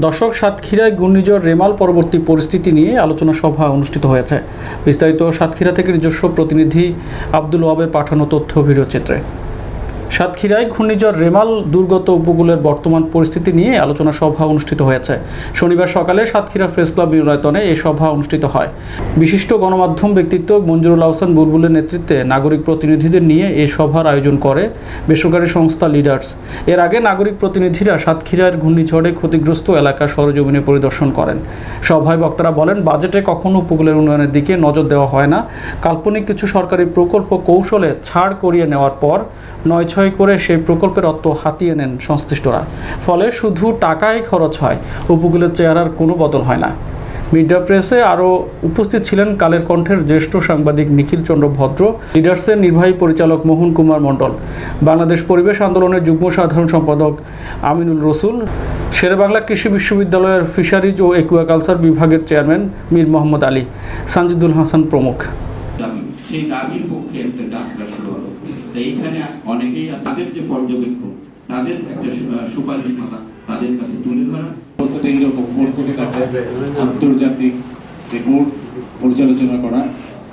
দর্শক, সাতক্ষীরায় ঘূর্ণিঝড় রেমাল পরবর্তী পরিস্থিতি নিয়ে আলোচনা সভা অনুষ্ঠিত হয়েছে। বিস্তারিত সাতক্ষীরা থেকে নিজস্ব প্রতিনিধি আব্দুল ওয়াবের পাঠানো তথ্য ভিডিও চিত্রে। সাতক্ষীরায় ঘূর্ণিঝড় রেমাল দুর্গত উপকূলের বর্তমান পরিস্থিতি নিয়ে আলোচনা সভা অনুষ্ঠিত হয়েছে। শনিবার সকালে সাতক্ষীরা প্রেস ক্লাব মিলনায়তনে এই সভা অনুষ্ঠিত হয়। বিশিষ্ট গণমাধ্যম ব্যক্তিত্ব মঞ্জুরুল আহসান বুলবুলের নেতৃত্বে নাগরিক প্রতিনিধিদের নিয়ে এই সভার আয়োজন করে বেসরকারি সংস্থা লিডার্স। এর আগে নাগরিক প্রতিনিধিরা সাতক্ষীরার ঘূর্ণিঝড়ে ক্ষতিগ্রস্ত এলাকা সরেজমিনে পরিদর্শন করেন। সভায় বক্তারা বলেন, বাজেটে কখনো উপকূলের উন্নয়নের দিকে নজর দেওয়া হয় না। কাল্পনিক কিছু সরকারি প্রকল্প কৌশলে ছাড় করিয়ে নেওয়ার পর নয়-ছয় করে সেই প্রকল্পের অর্থ হাতিয়ে নেন সংশ্লিষ্টরা। ফলে শুধু টাকাই খরচ হয়, উপকূলের চেহারার কোনো বদল হয় না। মিডিয়া প্রেসে আরও উপস্থিত ছিলেন কালের কণ্ঠের জ্যেষ্ঠ সাংবাদিক নিখিল চন্দ্র ভদ্র, লিডার্সের নির্বাহী পরিচালক মোহন কুমার মণ্ডল, বাংলাদেশ পরিবেশ আন্দোলনের যুগ্ম সাধারণ সম্পাদক আমিনুল রসুল, শেরেবাংলা কৃষি বিশ্ববিদ্যালয়ের ফিশারিজ ও একুয়াকালচার বিভাগের চেয়ারম্যান মীর মোহাম্মদ আলী, সানজিদুল হাসান প্রমুখ। সেই দাবির পক্ষে একটা যাত্রা শুরু হলো। এইখানে অনেকেই তাদের যে পর্যবেক্ষক, তাদের একটা সুপারিশ মাথা তাদের কাছে তুলে ধরা, আন্তর্জাতিক রিপোর্ট পর্যালোচনা করা।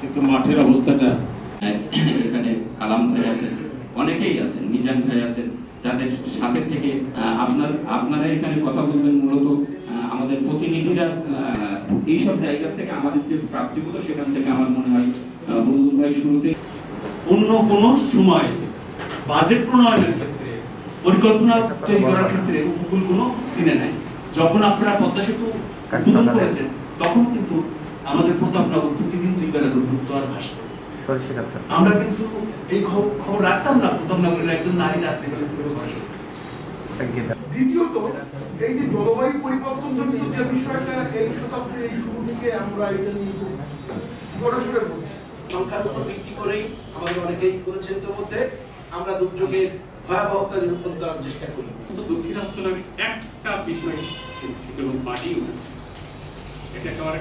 কিন্তু মাঠের অবস্থাটা, এখানে আলাম ভাই আছেন, অনেকেই আছেন, মিজান ভাই আছেন, যাদের সাথে থেকে আপনারা এখানে কথা বলবেন। মূলত আমাদের প্রতিনিধিরা এইসব জায়গা থেকে আমাদের যে প্রাপ্তিগুলো, সেখান থেকে আমার মনে হয় বুলবুল ভাই শুরুতে অন্য কোন সময় বাজেট প্রণয়নের ক্ষেত্রে, পরিকল্পনা তৈরি করার ক্ষেত্রে উপকূল কোনো সিনে নাই। যখন আপনারা পদ্মা সেতু উদ্বোধন করেছেন, তখন কিন্তু আমাদের প্রতাপনগর প্রতিদিন 2 বেলা ঘুরতো আর ভাসতো। আমরা কিন্তু এই খবর রাখতাম না, প্রতাপনগরের একজন নারী রাত্রিবেলা ঘুরে ভাসত। দ্বিতীয়ত, এই যে জলবায়ু পরিবর্তন জনিত যে বিষয়টা, এই শতাব্দীর এই শুরু থেকে আমরা এটা নিয়ে জোরে বলছি। সংখ্যার উপর ভিত্তি করেই আমাদের অনেকেই করেছেন। মধ্যে আমরা দুর্যোগের ভয়াবহতা নিরূপণ করার চেষ্টা করি। কিন্তু দক্ষিণাঞ্চলের একটা বিষয়, সেগুলো মাটি উঠেছে, এটা একেবারে